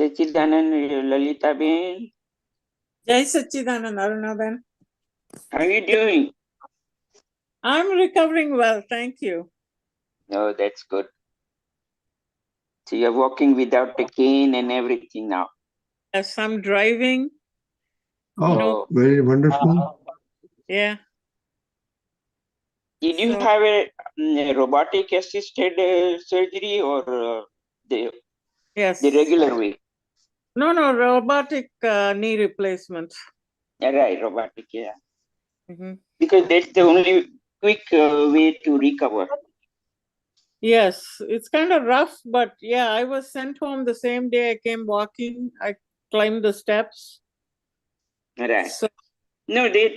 Sachidanand, Lalita Ben. Jai Sachidanand, Aruna Ben. How are you doing? I'm recovering well, thank you. Oh, that's good. So you're walking without a cane and everything now. Yes, I'm driving. Oh, very wonderful. Yeah. Did you So- have a robotic assisted surgery or Yes. the regular way? No, robotic knee replacement. Yeah, right, robotic, yeah. Mhm. Because that's the only quick way to recover. Yes, it's kind of rough, but yeah, I was sent home the same day I came walking. I climbed the steps. Right. So, No, they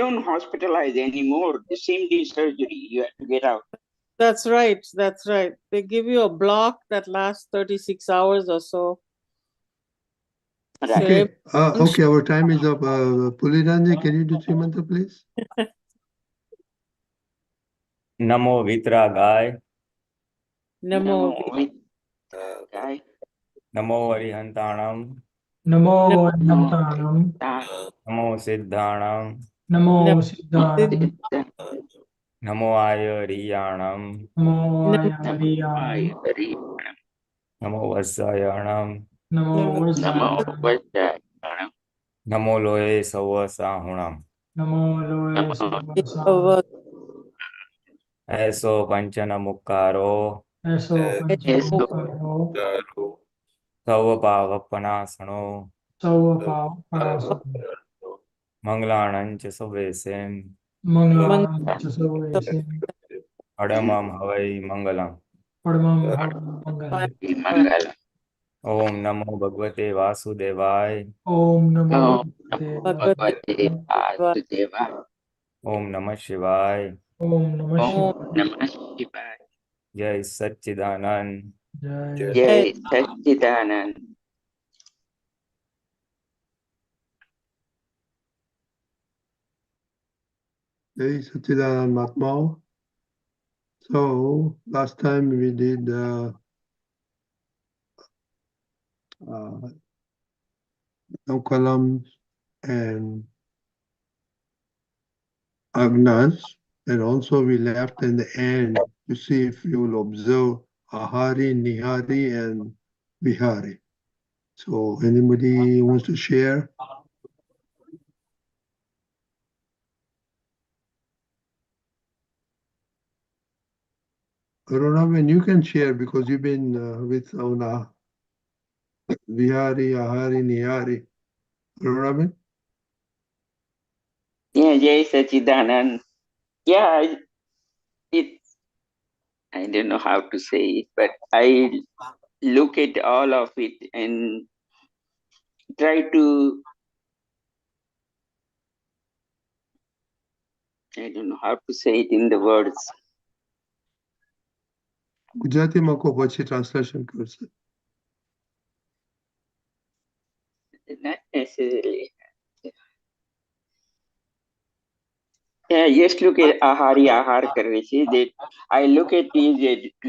don't hospitalize anymore. The same day surgery, you have to get out. that's right. That's right. They give you a block that lasts 36 hours or so. Right. Okay, okay, our time is up. Pulinanandji, can you do three mantra, please? Namo vitrag. Namo. Guy. Namo Arihantanam. Namo Namtanam. Namo Siddhanam. Namo Siddhanam. Namo Ayariyanam. Namo Ayariyanam. Namo Vasayanam. Namo Vasayanam. Namo Loe Savasahunam. Namo Loe Savasam. Eso Panchana Mukaro. Eso Panchakaro. Sava Pavapanasano. Sava Panasam. Manglanancha Savesem. Mangalam Chasavesi. Adamam Havai Mangalam. Padmam Mangalam. Om Namo Bhagavate Vasudevaya. Om Namo Bhagavate Vasudevaya. Om Namah Shivaya. Om Namah Om Namah Shivaya. Jai Sachidanand. Jai. Jai Sachidanand. Jai Sachidanand Mahatma. So last time we did no Kalam and Agnas, and also we left in the end to see if you will observe ahari, nihari, and vihara. So anybody wants to share? Arunavan, you can share because you've been with Auna. Vihari, ahari, nihari. Arunavan? Yeah, Jai Sachidanand. Yeah, I don't know how to say it, but I look at all of it and try to, I don't know how to say it in the words. ગુજરાતીમાં કો પછી translation કરશે. Not necessarily. Yeah, just look at ahari, ahar karne se. That I look at is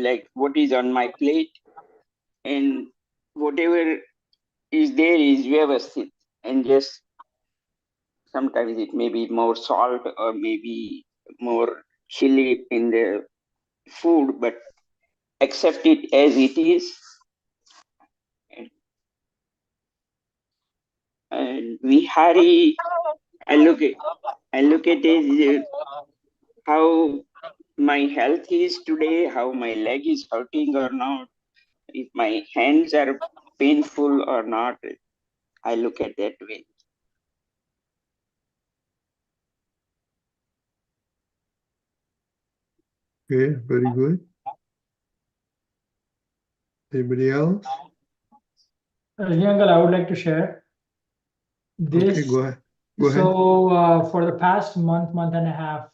like what is on my plate, and whatever is there is vyavasthit, and just sometimes it may be more salt or maybe more chili in the food, but accept it as it is. And vihari, I look at is how my health is today, how my leg is hurting or not, if my hands are painful or not. I look at that way. Okay, very good. Anybody else? Uncle, I would like to share this. Okay, go ahead. Go ahead. So for the past month and a half,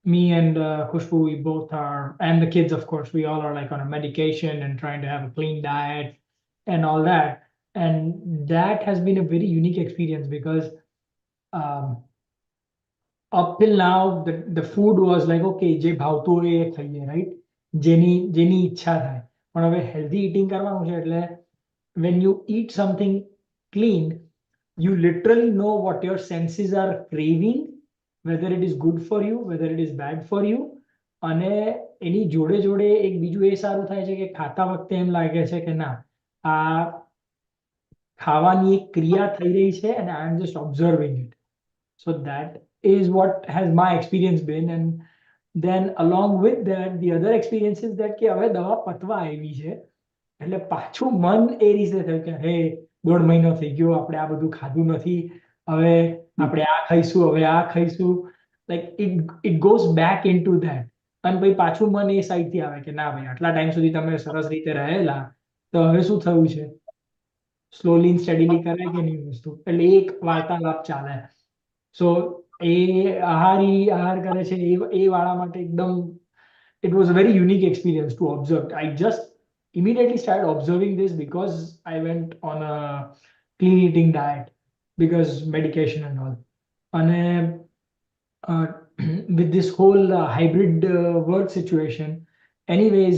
me and Khushbu, we both are, and the kids, of course, we all are like on a medication and trying to have a clean diet and all that. And that has been a very unique experience because up till now, the food was like, okay, je bhavtu hai, right? Jeni ichha thai. But હવે healthy eating કરવાનું છે એટલે when you eat something clean, you literally know what your senses are craving, whether it is good for you, whether it is bad for you. અને એની જોડે જોડે એક બીજું એ સારું થાય છે કે ખાતા વખતે એમ લાગે છે કે ના, આ ખાવાની એક ક્રિયા થઈ રહી છે and I am just observing it. So that is what has my experience been. And then along with that, the other experience is that કે હવે દવા પતવા આવી છે, એટલે પાછું મન એ રીતે થયું કે હે 1.5 મહિનો થઈ ગયો, આપણે આ બધું ખાધું નથી, હવે આપણે આ ખાઈશું, હવે આ ખાઈશું. Like it goes back into that. અને પછી પાછું મન એ સાઈડ થી આવે કે ના ભાઈ, આટલા ટાઈમ સુધી તમે સરસ રીતે રહેલા, તો હવે શું થયું છે? સ્લોલી એન્ડ સ્ટડીલી કરાય કે નહીં વસ્તુ, એટલે એક વાર્તાલાપ ચાલે. સો એ આહાર કરે છે એ વાળા માટે એકદમ, it was a very unique experience to observe. I just immediately started observing this because I went on a clean eating diet because medication and all. And with this whole hybrid work situation, anyways,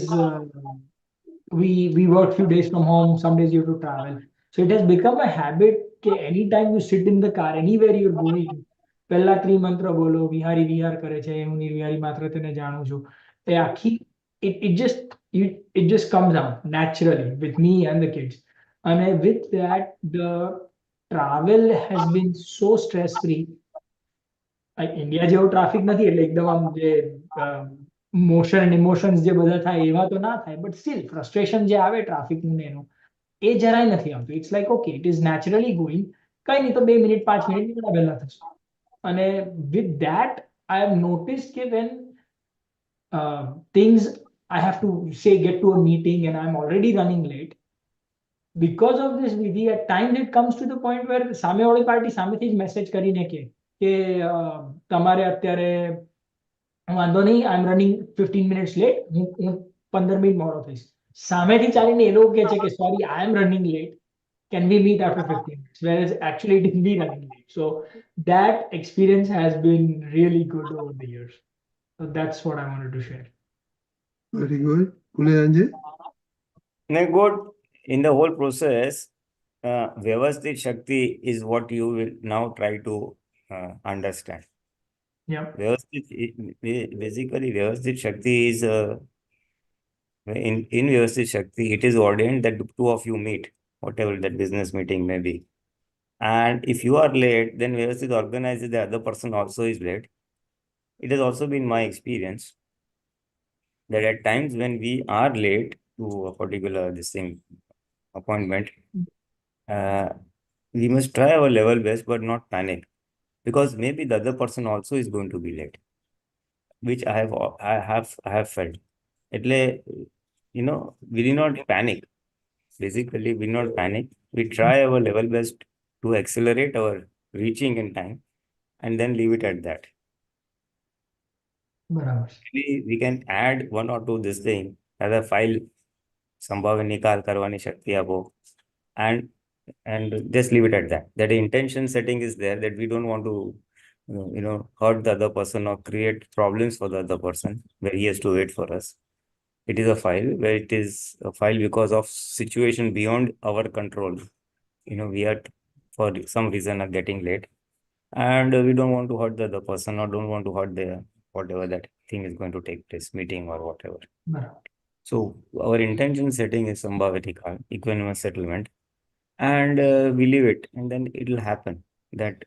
we work few days from home, some days you have to travel. So it has become a habit that anytime you sit in the car, anywhere you're going, પહેલા 3 મંત્ર બોલો, વિહારી વિહાર કરે છે, હું નિર્વિહારી માત્ર તેને જાણું છું. એ આખી it just comes out naturally with me and the kids. And with that, the travel has been so stress free. India જેવો ટ્રાફિક નથી, એટલે એકદમ આમ જે મોશન એન્ડ ઇમોશન્સ જે બધા થાય એવા તો ના થાય, બટ સ્ટીલ ફ્રસ્ટ્રેશન જે આવે ટ્રાફિકનું ને એનું, એ જરાય નથી આવતું. It's like okay, it is naturally going, કઈ નહીં તો 2 મિનિટ 5 મિનિટ નીકળ્યા વહેલા થશે. અને with that, I have noticed that when things I have to say get to a meeting and I'm already running late, because of this Vidhi, at times it comes to the point where સામેવાળી party સામેથી જ message કરીને કે તમારે અત્યારે વાંધો નહીં, I am running 15 minutes late, હું 15 મિનિટ મોડો થઈશ. સામેથી ચાલીને એ લોકો કહે છે કે sorry, I am running late, can we meet after 15 minutes, whereas actually it didn't be running late. So that experience has been really good over the years. So that's what I wanted to share. Very good. Pulinanandji? Good. In the whole process, Vyavasthit Shakti is what you will now try to understand. Yeah. Basically, Vyavasthit Shakti is in Vyavasthit Shakti, it is ordained that the two of you meet, whatever that business meeting may be. And if you are late, then Vyavasthit organizes the other person also is late. It has also been my experience that at times when we are late to a particular appointment, we must try our level best but not panic, because maybe the other person also is going to be late, which I have felt. એટલે, we did not panic. Basically, we did not panic. We try our level best to accelerate our reaching in time and then leave it at that. We can add one or two this thing as a file, સંભાવે નિકાલ કરવાની શક્તિ આપો, and just leave it at that. That intention setting is there, that we don't want to hurt the other person or create problems for the other person where he has to wait for us. It is a file where it is a file because of situation beyond our control. We are for some reason are getting late, and we don't want to hurt the other person or don't want to hurt the whatever that thing is going to take place, meeting or whatever. So our intention setting is sambhavitika, equanimous settlement, and we leave it, and then it will happen that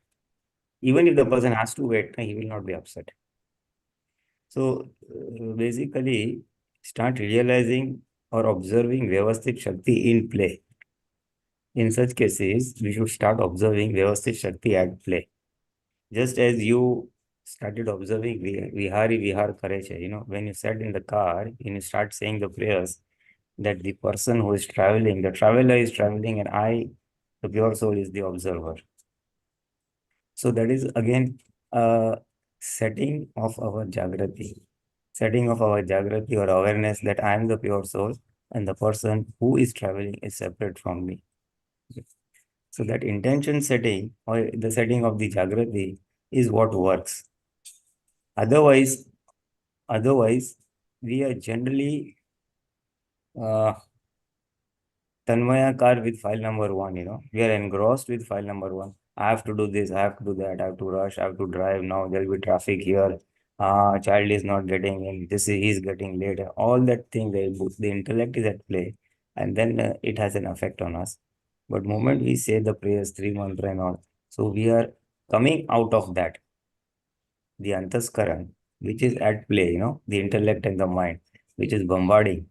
even if the person has to wait, he will not be upset. So basically, start realizing or observing Vyavasthit Shakti in play. In such cases, we should start observing Vyavasthit Shakti at play. Just as you started observing vihari vihar kare che, when you sat in the car and you start saying the prayers, that the person who is traveling, the traveler is traveling, and I, the pure soul, is the observer. So that is again a setting of our Jagruti. Setting of our Jagruti or awareness that I am the pure soul and the person who is traveling is separate from me. So that intention setting or the setting of the Jagruti is what works. Otherwise, we are generally Tanmayakar with file number 1, we are engrossed with file number 1. I have to do this, I have to do that, I have to rush, I have to drive now, there will be traffic here. Child is not getting in, he is getting late. All that thing, the intellect is at play, and then it has an effect on us. But moment we say the prayers, 3 mantra and all, so we are coming out of that, the antaskaran, which is at play, the intellect and the mind, which is bombarding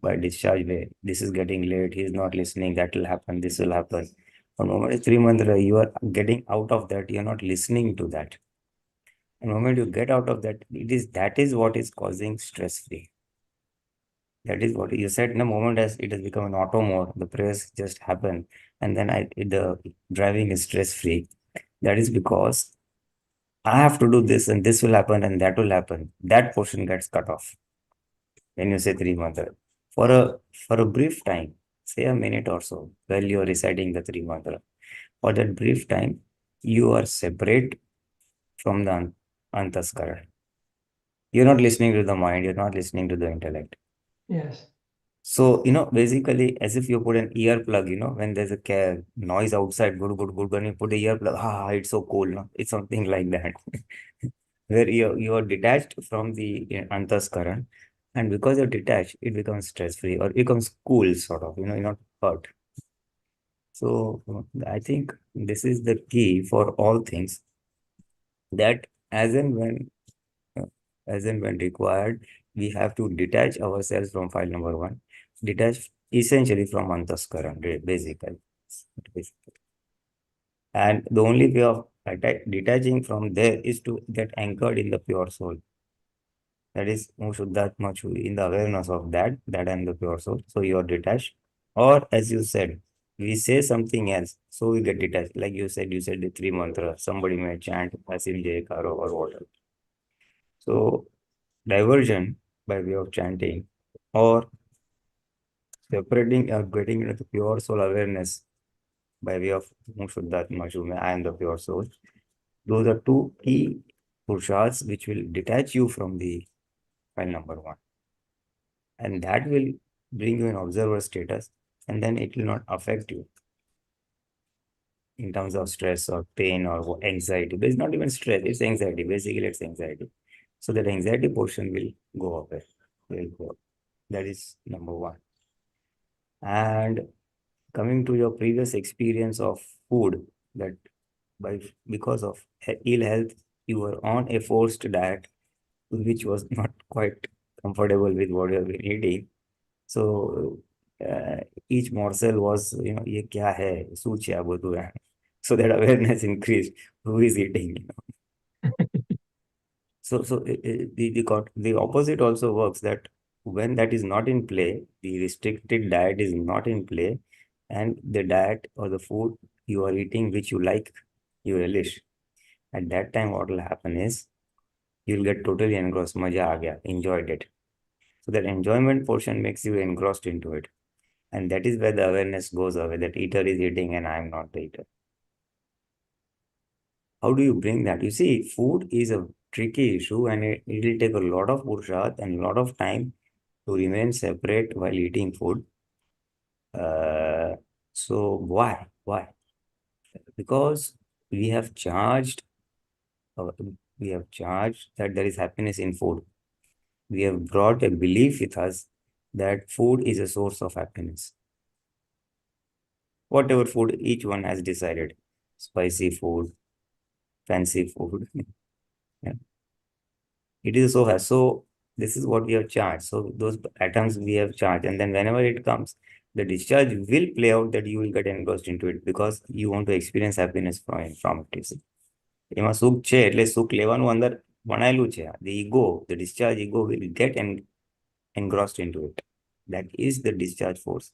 by discharge way. This is getting late, he's not listening, that will happen, this will happen. But moment is 3 mantra, you are getting out of that, you're not listening to that. And moment you get out of that, that is what is causing stress free. That is what you said in a moment, as it has become an auto mode, the prayers just happen, and then the driving is stress free. That is because I have to do this and this will happen and that will happen. That portion gets cut off when you say 3 mantra. For a brief time, say a minute or so, while you are reciting the 3 mantra, for that brief time, you are separate from the antaskara. You're not listening to the mind, you're not listening to the intellect. Yes. So, basically, as if you put an earplug, when there's a noise outside, good, when you put the earplug, it's so cold, no? It's something like that. Where you are detached from the antaskaran, and because you're detached, it becomes stress-free or it becomes cool, sort of, you're not hurt. So, I think this is the key for all things, that as and when required, we have to detach ourselves from file number 1, detach essentially from antaskaran, basically. And the only way of detaching from there is to get anchored in the pure soul. That is Shuddhatma, in the awareness of that and the pure soul. So you are detached. Or as you said, we say something else, so we get detached. Like you said the 3 mantra, somebody may chant Asim Jayakaro or whatever. So diversion by way of chanting, or separating or getting into the pure soul awareness by way of Shuddhatma, I am the pure soul. Those are 2 key purushas which will detach you from the file number 1. And that will bring you an observer status, and then it will not affect you in terms of stress or pain or anxiety. But it's not even stress, it's anxiety. Basically, it's anxiety. So that anxiety portion will go away. That is number 1. And coming to your previous experience of food, that because of ill health, you were on a forced diet, which was not quite comfortable with what you have been eating. So each morsel was, ye kya hai, such hai, bodu hai. So that awareness increased. Who is eating? So the opposite also works, that when that is not in play, the restricted diet is not in play, and the diet or the food you are eating which you like, you relish. At that time, what will happen is you'll get totally engrossed. Maja aa gaya, enjoyed it. So that enjoyment portion makes you engrossed into it. And that is where the awareness goes away, that eater is eating and I am not the eater. How do you bring that? You see, food is a tricky issue, and it will take a lot of purusharth and a lot of time to remain separate while eating food. So why? Why? Because we have charged that there is happiness in food. We have brought a belief with us that food is a source of happiness. Whatever food each one has decided, spicy food, fancy food. Yeah. It is so this is what we have charged. So those atoms we have charged, and then whenever it comes, the discharge will play out, that you will get engrossed into it because you want to experience happiness from it. You see. એમાં સુખ છે એટલે સુખ લેવાનું અંદર ભણાયેલું છે. The ego, the discharge ego will get engrossed into it. That is the discharge force.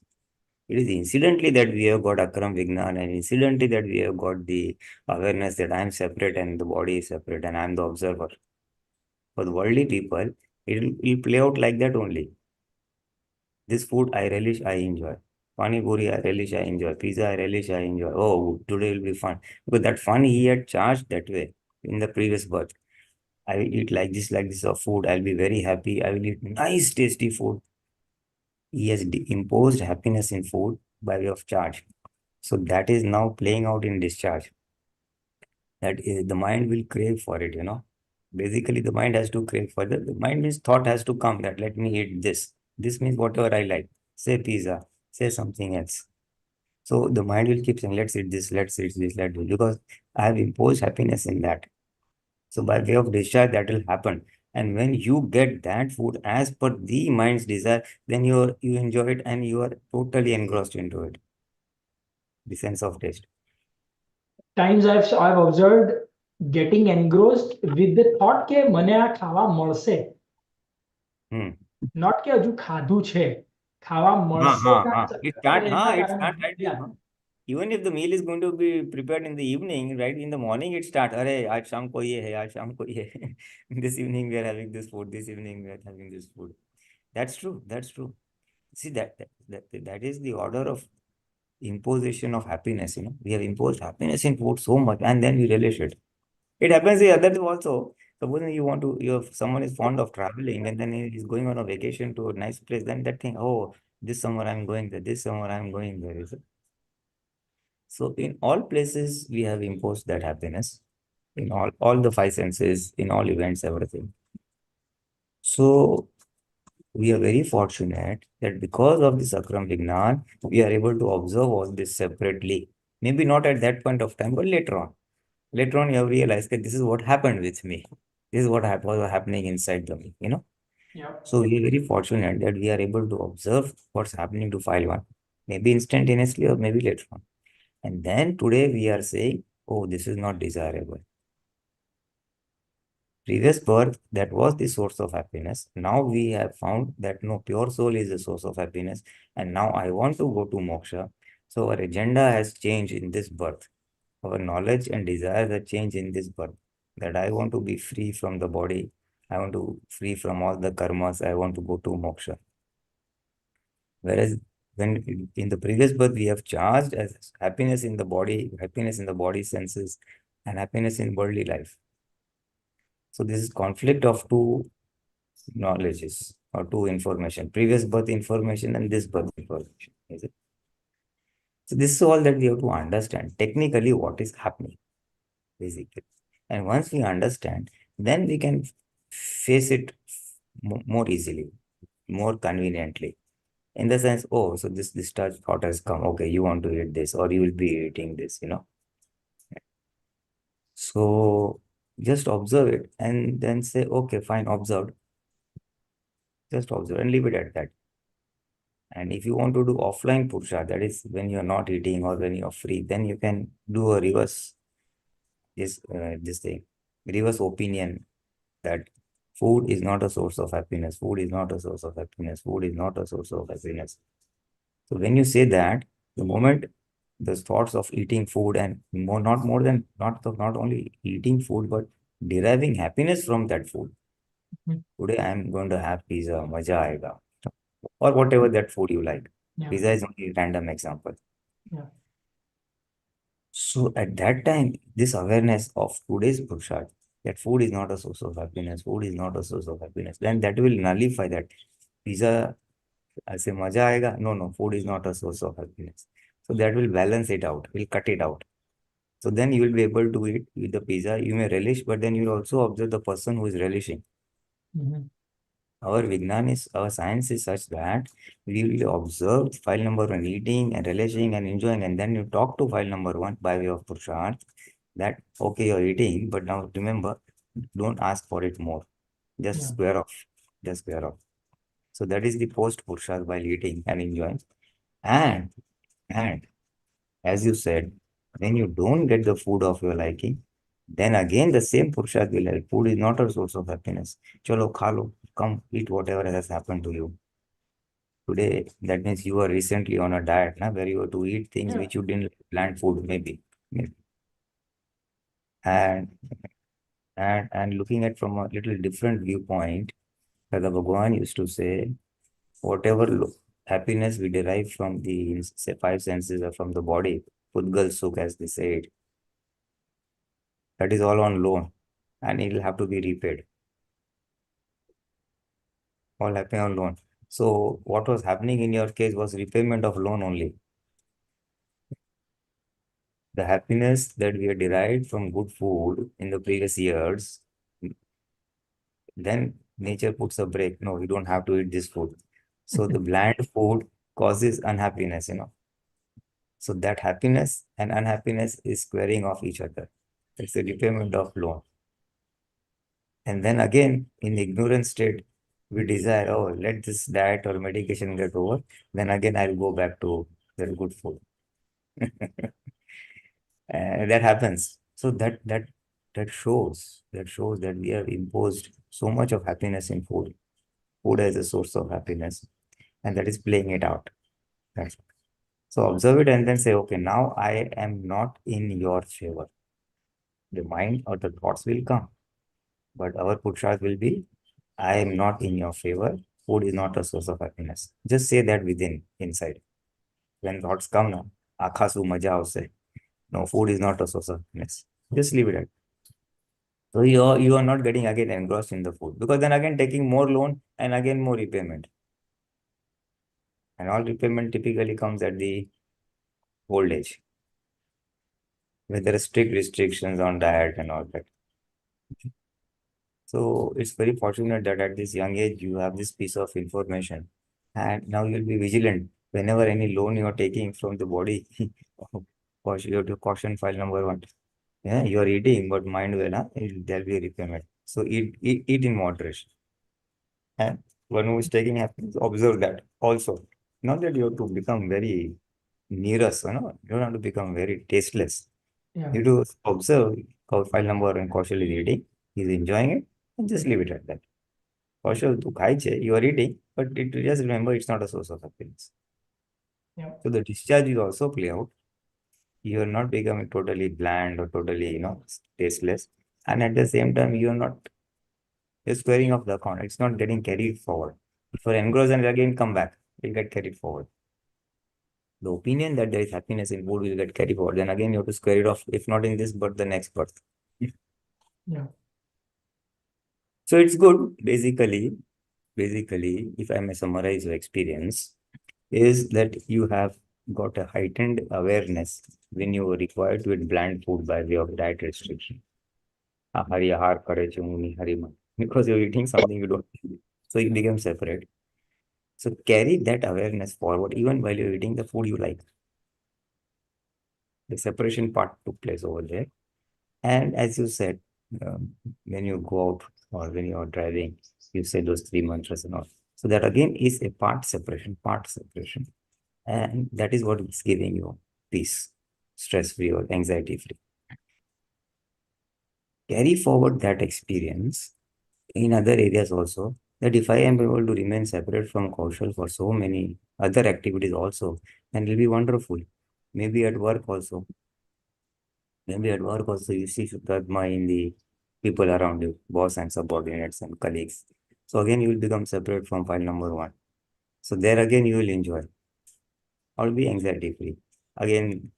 It is incidentally that we have got Akram Vignan, and incidentally that we have got the awareness that I am separate and the body is separate and I am the observer. For the worldly people, it will play out like that only. This food I relish, I enjoy. Pani puri I relish, I enjoy. Pizza I relish, I enjoy. Oh, today will be fun. Because that fun he had charged that way in the previous birth. I will eat like this of food. I'll be very happy. I will eat nice, tasty food. he has imposed happiness in food by way of charge. So that is now playing out in discharge. That is, the mind will crave for it, Basically, the mind has to crave for it. The mind means thought has to come that let me eat this. This means whatever I like. Say pizza, say something else. So the mind will keep saying, let's eat this, let's eat this, let's do, because I have imposed happiness in that. So by way of discharge, that will happen. And when you get that food as per the mind's desire, then you enjoy it and you are totally engrossed into it. The sense of taste. Times I've observed getting engrossed with the thought કે મને આ ખાવા મળશે. Not કે હજુ ખાધું છે, ખાવા મળશે. It start, right? Yeah. Even if the meal is going to be prepared in the evening, right? In the morning, it starts. Arey, aaj sham ko ye hai, aaj sham ko ye hai. This evening we are having this food. This evening we are having this food. That's true. That's true. See that is the order of imposition of happiness. We have imposed happiness in food so much, and then we relish it. It happens the other way also. Suppose someone is fond of traveling and then he is going on a vacation to a nice place, then that thing, oh, this summer I'm going there, this summer I'm going there. Is it? So in all places, we have imposed that happiness in all the five senses, in all events, everything. So we are very fortunate that because of this Akram Vignan, we are able to observe all this separately. Maybe not at that point of time, but later on. Later on, you have realized that this is what happened with me. This is what was happening inside the me, Yeah. So we are very fortunate that we are able to observe what's happening to file one, maybe instantaneously or maybe later on. And then today we are saying, oh, this is not desirable. Previous birth, that was the source of happiness. Now we have found that no, pure soul is the source of happiness. And now I want to go to moksha. So our agenda has changed in this birth. Our knowledge and desire that change in this birth, that I want to be free from the body, I want to free from all the karmas, I want to go to moksha. Whereas when in the previous birth we have charged as happiness in the body senses, and happiness in worldly life. So this is conflict of two knowledges or two information, previous birth information and this birth information. Is it? So this is all that we have to understand technically what is happening, basically. And once we understand, then we can face it more easily, more conveniently. In the sense, oh, so this thought has come. Okay, you want to eat this, or you will be eating this, So just observe it and then say, okay, fine, observed. Just observe and leave it at that. And if you want to do offline purusha, that is when you're not eating or when you're free, then you can do a reverse this thing, reverse opinion, that food is not a source of happiness. Food is not a source of happiness. Food is not a source of happiness. So when you say that, the moment the thoughts of eating food and not only eating food, but deriving happiness from that food. Today I am going to have pizza, maja aega, or whatever that food you like. Yeah. Pizza is only a random example. Yeah. So at that time, this awareness of today's Purusharth, that food is not a source of happiness, food is not a source of happiness, then that will nullify that. Pizza, I say, maja aega. No, food is not a source of happiness. So that will balance it out, will cut it out. So then you will be able to eat with the pizza. You may relish, but then you will also observe the person who is relishing. Our science is such that we will observe file number 1 eating and relishing and enjoying, and then you talk to file number 1 by way of Purusharth that, okay, you're eating, but now remember, don't ask for it more. Just square off. Just square off. So that is the post Purusharth while eating and enjoying. And as you said, when you don't get the food of your liking, then again the same Purusharth will help. Food is not a source of happiness. Chalo, khalo, come eat whatever has happened to you. Today, that means you are recently on a diet, where you have to eat things which you didn't plan food, maybe. And looking at from a little different viewpoint, Dada Bhagwan used to say, whatever happiness we derive from the five senses or from the body, Pudgal Sukh, as they say it, that is all on loan and it will have to be repaid. All happening on loan. So what was happening in your case was repayment of loan only. The happiness that we had derived from good food in the previous years, then nature puts a break. No, you don't have to eat this food. So the bland food causes unhappiness, So that happiness and unhappiness is squaring off each other. It's a repayment of loan. And then again, in ignorant state, we desire, oh, let this diet or medication get over. Then again, I'll go back to the good food. That happens. So that shows that we have imposed so much of happiness in food. Food as a source of happiness, and that is playing it out. That's So observe it and then say, okay, now I am not in your favor. The mind or the thoughts will come, but our purushas will be, I am not in your favor. Food is not a source of happiness. Just say that inside. When thoughts come now, akha su maja avse. No, food is not a source of happiness. Just leave it at. So you are not getting again engrossed in the food, because then again taking more loan and again more repayment. And all repayment typically comes at the old age, when there are strict restrictions on diet and all that. So it's very fortunate that at this young age you have this piece of information, and now you'll be vigilant whenever any loan you are taking from the body. You have to caution file number 1. Yeah, you are eating, but mind well, there'll be a repayment. So eat in moderation. And one who is taking happiness, observe that also. Not that you have to become very nearest, you don't have to become very tasteless. Yeah. You do observe how file number and Kaushal is eating, he's enjoying it, and just leave it at that. Kaushal, you are eating, but just remember it's not a source of happiness. Yeah. So the discharge is also play out. You are not becoming totally bland or totally, tasteless. And at the same time, you're squaring off the account. It's not getting carried forward. If you're engrossed and again come back, it'll get carried forward. The opinion that there is happiness in food will get carried forward. Then again, you have to square it off, if not in this, but the next birth. Yeah. So it's good, basically, if I may summarize your experience, is that you have got a heightened awareness when you were required to eat bland food by way of diet restriction. Ahari, ahar, nihari, because you're eating something you don't eat. So it becomes separate. So carry that awareness forward, even while you're eating the food you like. The separation part took place over there. And as you said, when you go out or when you are driving, you say those 3 mantras and all. So that again is a part separation. And that is what is giving you peace, stress-free or anxiety-free. Carry forward that experience in other areas also, that if I am able to remain separate from Kaushal for so many other activities also, then it will be wonderful. Maybe at work also. You see Shuddhatma in the people around you, boss and subordinates and colleagues. So again, you will become separate from file number 1. So there again, you will enjoy. Or be anxiety-free. Again,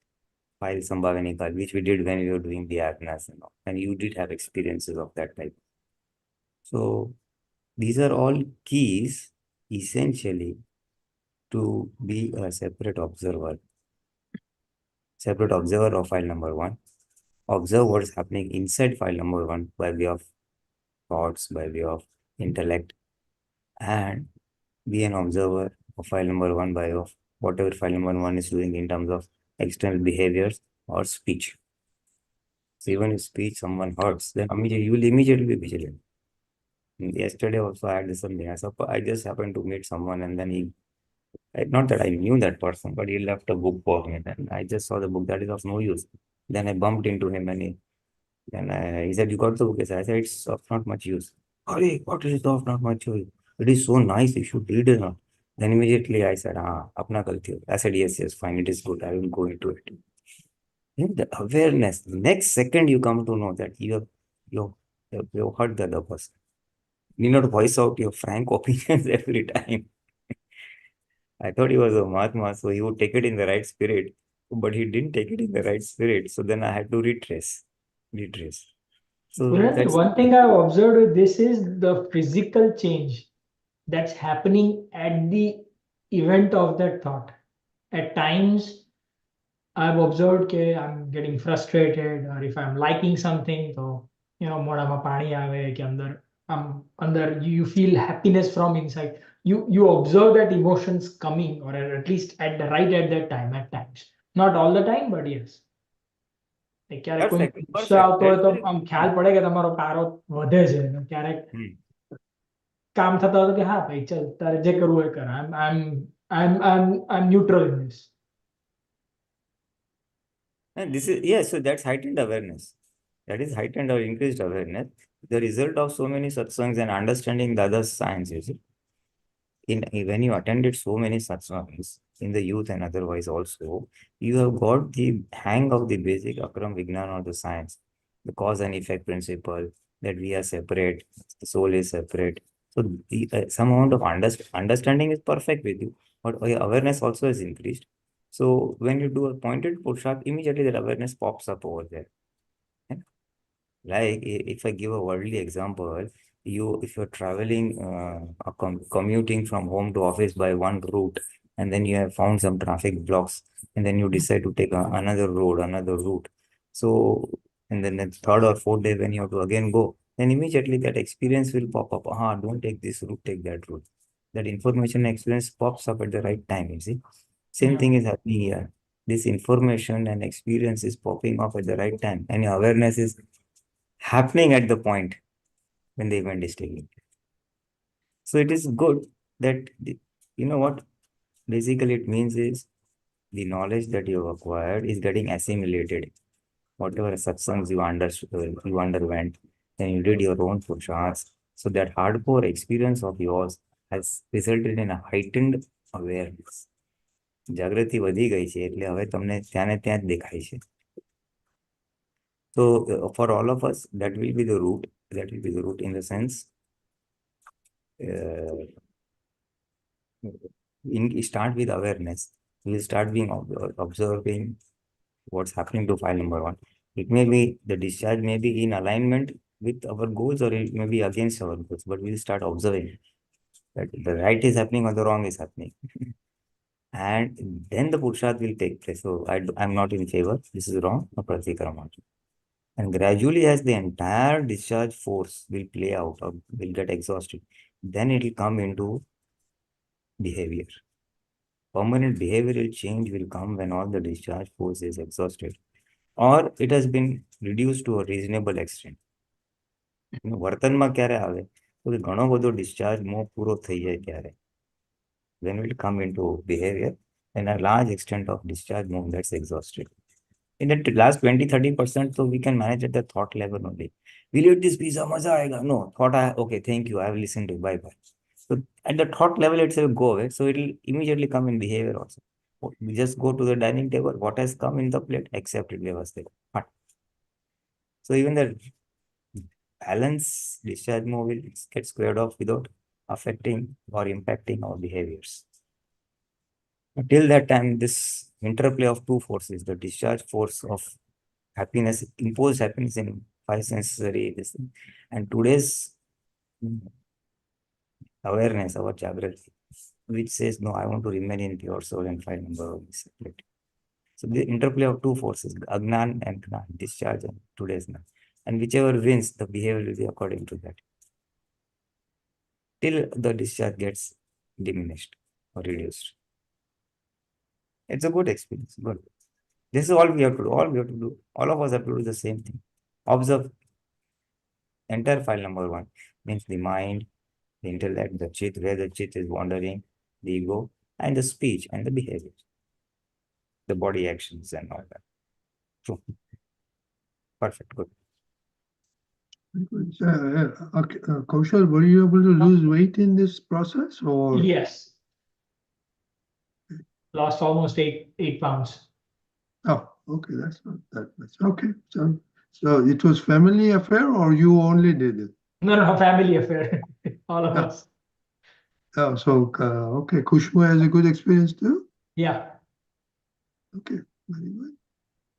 file Sambhavanikal, which we did when we were doing the Agnas and all. And you did have experiences of that type. So these are all keys, essentially, to be a separate observer. Separate observer of file number 1. Observe what is happening inside file number 1 by way of thoughts, by way of intellect, and be an observer of file number 1 by way of whatever file number 1 is doing in terms of external behaviors or speech. So even if speech someone hurts, then you will immediately be vigilant. Yesterday also I had something. I just happened to meet someone, and then not that I knew that person, but he left a book for me. And I just saw the book, that is of no use. Then I bumped into him and he said, you got the book? I said, it's of not much use. Hurry, what is it of not much use? It is so nice, you should read it. Then immediately I said, apna galti. I said, yes, fine, it is good. I will go into it. The awareness, the next second you come to know that you have hurt the other person. You need not voice out your frank opinions every time. I thought he was a Mahatma, so he would take it in the right spirit, but he didn't take it in the right spirit. So then I had to retrace. So Pulinanandji, one thing I've observed with this is the physical change. that's happening at the event of that thought. At times, I've observed that I'm getting frustrated, or if I'm liking something, so મોઢામાં પાણી આવે કે અંદર you feel happiness from inside. You observe that emotions coming, or at least at that time at times. Not all the time, but yes. ક્યારેક કોઈ Perfect, ગુસ્સો perfect. આવતો હોય That's તો very આમ good. ખ્યાલ પડે કે તમારો પારો વધે છે અને ક્યારેક કામ થતા હોય તો કે હા ભાઈ ચલ તારે જે કરવું હોય કર. I'm neutral in this. And this is, yes, so that's heightened awareness. That is heightened or increased awareness. The result of so many satsangs and understanding the other science, you see. When you attended so many satsangs in the youth and otherwise also, you have got the hang of the basic akram vignan or the science, the cause and effect principle, that we are separate, the soul is separate. So some amount of understanding is perfect with you, but your awareness also is increased. So when you do a pointed push-up, immediately that awareness pops up over there. Like if I give a worldly example, if you're traveling commuting from home to office by one route, and then you have found some traffic blocks, and then you decide to take another route. So, and then the third or fourth day when you have to again go, then immediately that experience will pop up. Don't take this route, take that route. That information experience pops up at the right time, you see. Same thing is happening here. This information and experience is popping up at the right time, and your awareness is happening at the point when the event is taking place. So it is good that, you know what, basically it means is the knowledge that you have acquired is getting assimilated. Whatever satsangs you underwent, then you did your own purushas. So that hardcore experience of yours has resulted in a heightened awareness. જાગૃતિ વધી ગઈ છે એટલે હવે તમને ત્યાં ને ત્યાં જ દેખાય છે. So for all of us, that will be the route. That will be the route in the sense, start with awareness. We will start being observing what's happening to file number 1. It may be the discharge may be in alignment with our goals, or it may be against our goals, but we'll start observing that the right is happening or the wrong is happening. And then the purusharth will take place. So I'm not in favor. This is wrong. And gradually, as the entire discharge force will play out or will get exhausted, then it will come into behavior. Permanent behavioral change will come when all the discharge force is exhausted, or it has been reduced to a reasonable extent. વર્તનમાં ક્યારે આવે તો ઘણો બધો discharge મોહ પૂરો થઈ જાય ત્યારે. When it will come into behavior, then a large extent of discharge mode that's exhausted. In the last 20-30%, so we can manage at the thought level only. Will you eat this pizza? Maza aega. No. Thought, okay, thank you. I have listened to you. Bye bye. So at the thought level, it will go away. So it will immediately come in behavior also. We just go to the dining table. What has come in the plate? Accept it. Vyavasthit. So even the balance discharge mode will get squared off without affecting or impacting our behaviors. Till that time, this interplay of two forces, the discharge force of happiness, imposed happiness in 5 sensory, this thing, and today's awareness, our Jagruti, which says, no, I want to remain in pure soul and find number of separate. So the interplay of two forces, Agnan and Gnan, discharge and today's Gnan. And whichever wins, the behavior will be according to that. Till the discharge gets diminished or reduced. It's a good experience. Good. This is all we have to do. All we have to do. All of us have to do the same thing. Observe entire file number 1 means the mind, the intellect, the chit, where the chit is wandering, the ego, and the speech and the behavior, the body actions and all that. True. Perfect. Good. Kaushal, were you able to lose weight in this process, or? Yes. Lost almost 8 pounds. Oh, okay, that's not that much. Okay, so it was family affair, or you only did it? No, family affair. All of us. Oh, so okay, Khushbu has a good experience too? Yeah. Okay, very good.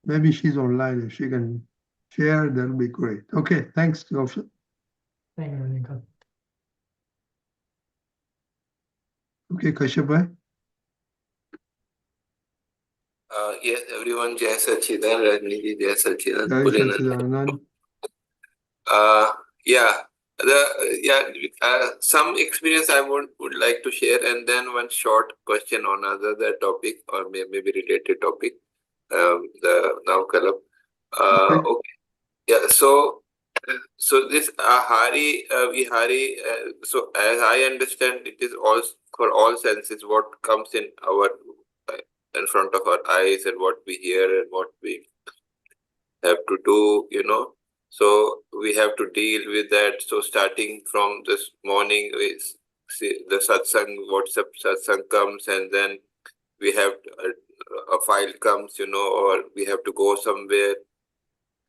Maybe she's online. If she can share, that'll be great. Okay, thanks, Kaushal. Thank you, Nika. Okay, Kashyap bhai. Yes, everyone, Jai Sachidan, Rajniti, Jai Sachidan, Jai Pulinanandji. Sachidanand. Yeah, some experience I would like to share, and then one short question on another topic or maybe related topic. The now Kalam. Okay. Okay. Yeah. So this ahari, vihari. So as I understand, it is all for all senses. What comes in our in front of our eyes, and what we hear, and what we have to do, so we have to deal with that. So starting from this morning, we see the satsang, WhatsApp satsang comes, and then we have a file comes, or we have to go somewhere,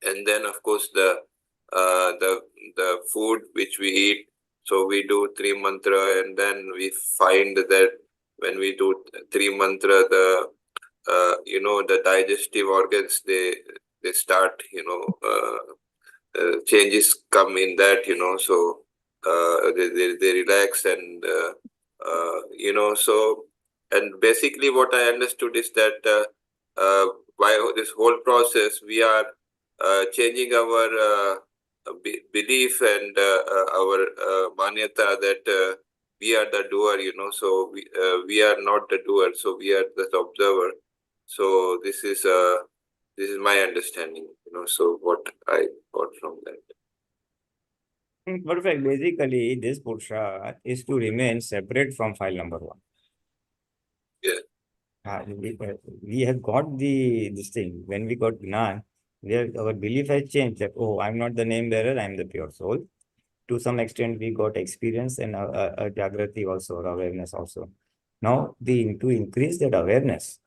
and then of course the food which we eat. So we do three mantra, and then we find that when we do three mantra, the digestive organs, they start, changes come in that, so they relax, and so, and basically what I understood is that by this whole process we are changing our belief and our manyata that we are the doer, so we are not the doer, so we are the observer. So this is my understanding, so what I got from that. Perfect. Basically, this Purusha is to remain separate from file number one. Yeah. We have got this thing. When we got Gnan, our belief has changed that, oh, I'm not the name bearer, I'm the pure soul. To some extent, we got experience and a Jagruti also, or awareness also. Now, to increase that awareness,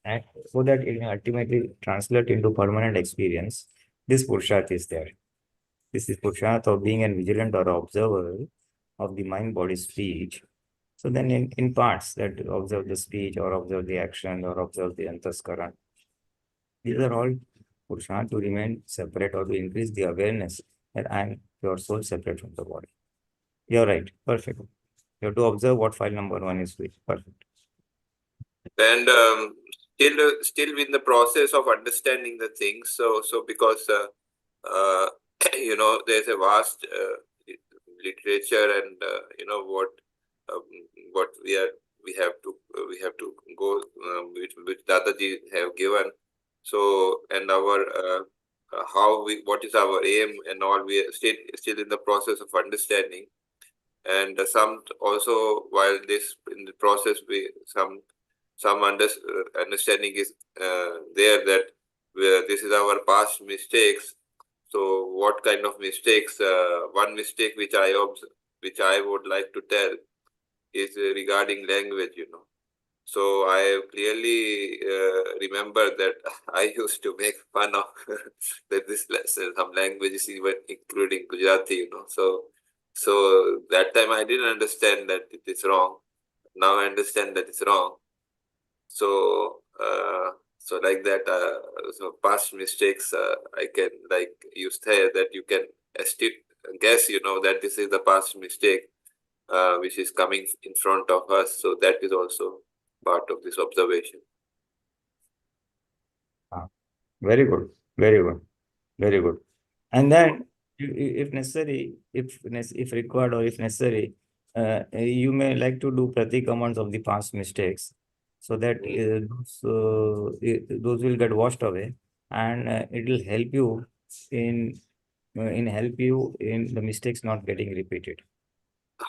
and so that it ultimately translate into permanent experience, this Purusharth is there. This is Purusharth of being a vigilant or observer of the mind, body, speech. So then in parts, that observe the speech or observe the action or observe the antaskaran. These are all Purusharth to remain separate or to increase the awareness that I am pure soul separate from the body. You're right. Perfect. You have to observe what file number one is with. Perfect. And still in the process of understanding the things. So because there's a vast literature, and what we have to go which Dadaji have given. So, and our what is our aim and all, we are still in the process of understanding. And some also, while this in the process, we some understanding is there, that this is our past mistakes. So what kind of mistakes? One mistake which I would like to tell is regarding language. So I clearly remember that I used to make fun of that this lesson, some languages, even including Gujarati. So that time I didn't understand that it is wrong. Now I understand that it's wrong. So like that, so past mistakes, I can, like you say, that you can guess, that this is the past mistake which is coming in front of us. So that is also part of this observation. Very good. Very good. Very good. And then, if necessary, if required or if necessary, you may like to do pratikamans of the past mistakes, so that those will get washed away, and it will help you in the mistakes not getting repeated.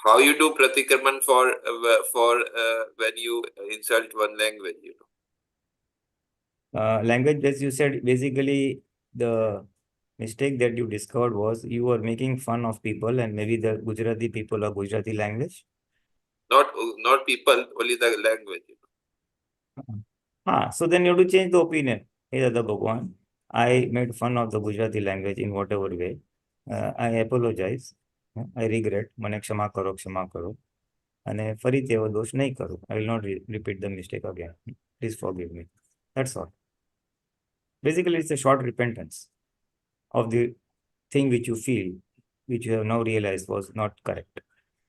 How you do pratikraman for when you insult one language, Language, as you said, basically the mistake that you discovered was you were making fun of people, and maybe the Gujarati people or Gujarati language. Not people, only the language. So then you have to change the opinion. Hey, Dada Bhagwan, I made fun of the Gujarati language in whatever way. I apologize. I regret. મને ક્ષમા કરો. અને ફરીથી એવો દોષ નહીં કરું. I will not repeat the mistake again. Please forgive me. That's all. Basically, it's a short repentance of the thing which you feel, which you have now realized was not correct.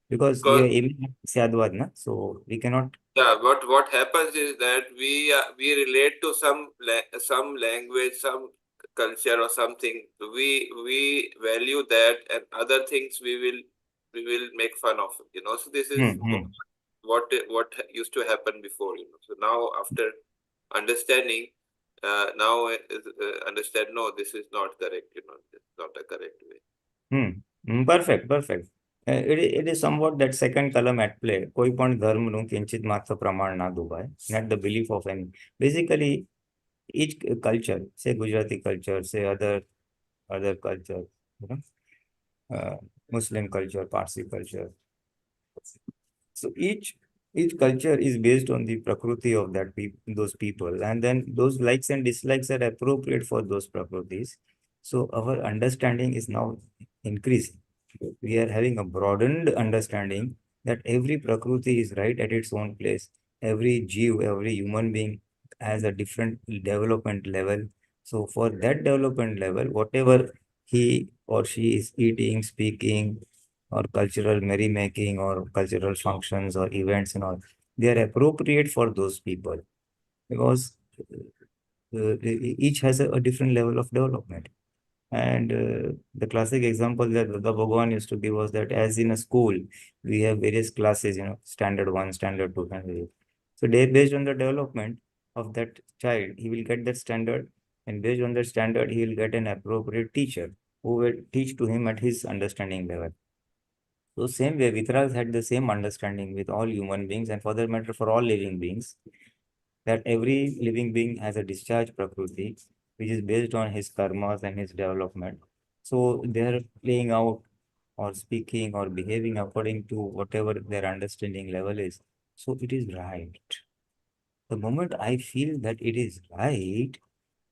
because we are aiming at Syadwad, na? So we cannot. Yeah, what happens is that we relate to some language, some culture or something. We value that, and other things we will make fun of. So this is what used to happen before. So now after understanding, now understand. No, this is not correct. It's not a correct way. Perfect, perfect. It is somewhat that second column at play. કોઈ પણ ધર્મનું કિંચિત માત્ર પ્રમાણ ના દુભાય. Not the belief of any. Basically, each culture, say Gujarati culture, say other culture, Muslim culture, Parsi culture. So each culture is based on the prakriti of those people, and then those likes and dislikes are appropriate for those prakritis. So our understanding is now increasing. We are having a broadened understanding that every prakriti is right at its own place. Every jeev, every human being has a different development level. So for that development level, whatever he or she is eating, speaking, or cultural merrymaking, or cultural functions or events and all, they are appropriate for those people, because each has a different level of development. And the classic example that Dada Bhagwan used to give was that, as in a school, we have various classes, standard 1, standard 2, standard 8. So based on the development of that child, he will get that standard, and based on that standard, he will get an appropriate teacher who will teach to him at his understanding level. So same way, Vitrags had the same understanding with all human beings, and for that matter, for all living beings, that every living being has a discharge prakriti, which is based on his karmas and his development. So they are playing out or speaking or behaving according to whatever their understanding level is. So it is right. The moment I feel that it is right,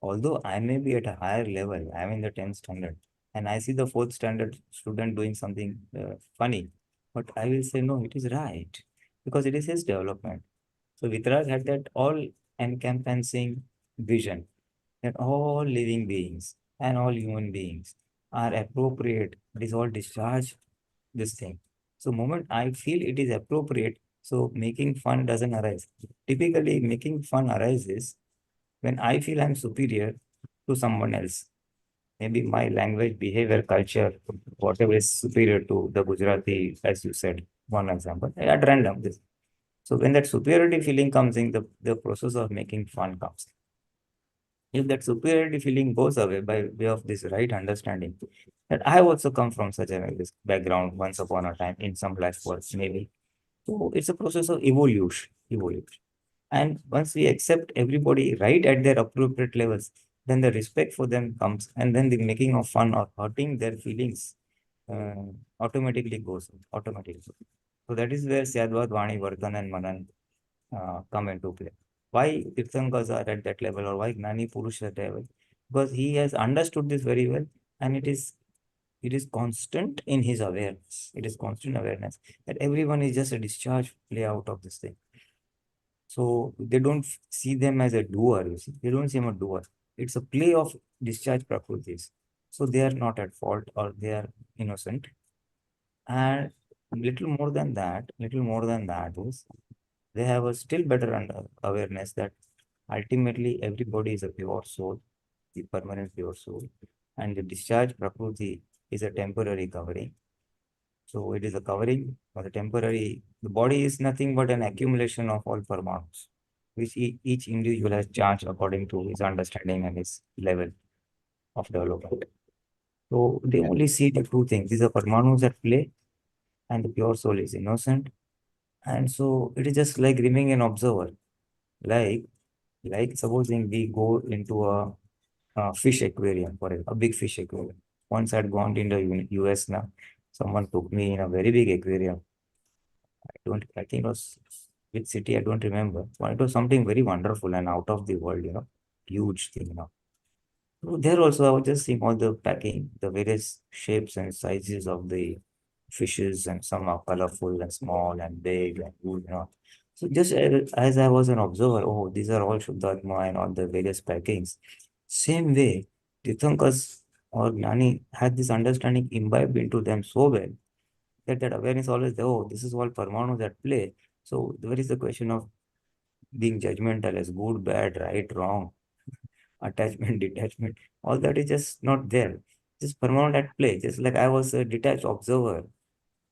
although I may be at a higher level, I'm in the 10th standard, and I see the 4th standard student doing something funny, but I will say, no, it is right, because it is his development. So Vitrag had that all-encompassing vision that all living beings and all human beings are appropriate. It is all discharge, this thing. So moment I feel it is appropriate, so making fun doesn't arise. Typically, making fun arises when I feel I'm superior to someone else. Maybe my language, behavior, culture, whatever is superior to the Gujarati, as you said, one example, at random. This. So when that superiority feeling comes in, the process of making fun comes. If that superiority feeling goes away by way of this right understanding, that I also come from such a background once upon a time in some life works, maybe. So it's a process of evolution. And once we accept everybody right at their appropriate levels, then the respect for them comes, and then the making of fun or hurting their feelings automatically goes. So that is where Syadwad, Vani, Vardhan, and Manan come into play. Why Tirthankas are at that level, or why Gnani Purush at that level? Because he has understood this very well, and it is constant in his awareness. It is constant awareness that everyone is just a discharge play out of this thing. So they don't see them as a doer, you see. They don't see them a doer. It's a play of discharge prakritis. So they are not at fault, or they are innocent. And little more than that is they have a still better awareness that ultimately everybody is a pure soul, the permanent pure soul, and the discharge prakriti is a temporary covering. So it is a covering or a temporary. The body is nothing but an accumulation of all parmanus, which each individual has charged according to his understanding and his level of development. So they only see the two things. These are parmanus at play, and the pure soul is innocent. And so it is just like remaining an observer. Like supposing we go into a fish aquarium, for a big fish aquarium. Once I'd gone in the US now, someone took me in a very big aquarium. I think it was which city, I don't remember. But it was something very wonderful and out of the world, huge thing, So there also I was just seeing all the packing, the various shapes and sizes of the fishes, and some are colorful and small and big and good, So just as I was an observer, oh, these are all Shuddhatma and all the various packings. Same way, Tirthankas or Gnani had this understanding imbibed into them so well that awareness always, oh, this is all Parmanus at play. So where is the question of being judgmental as good, bad, right, wrong, attachment, detachment? All that is just not there. Just Parmanu at play. Just like I was a detached observer.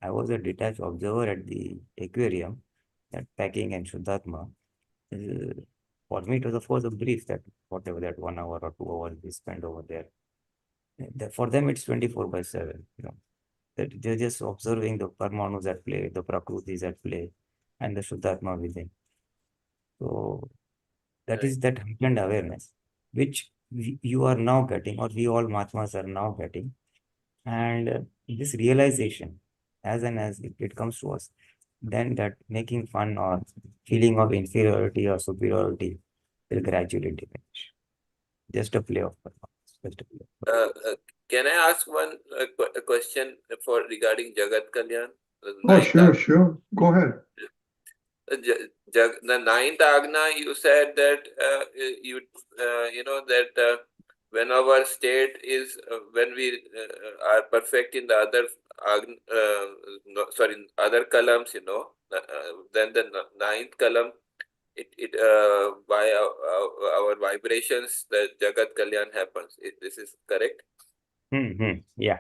I was a detached observer at the aquarium, that packing and Shuddhatma. For me, it was of course a brief that whatever that 1 hour or 2 hours we spend over there. For them, it's 24/7. That they're just observing the Parmanus at play, the Prakrutis at play, and the Shuddhatma within. So that is that heightened awareness, which you are now getting, or we all Mahatmas are now getting. And this realization, as it comes to us, then that making fun or feeling of inferiority or superiority will gradually diminish. Just a play of performance. Just a play. Can I ask one question for regarding Jagat Kalyan? Oh, sure. Go ahead. The ninth Agna, you said that that when our state is when we are perfect in the other other Kalams, then the ninth Kalam, it by our vibrations, the Jagat Kalyan happens. This is correct? Yeah.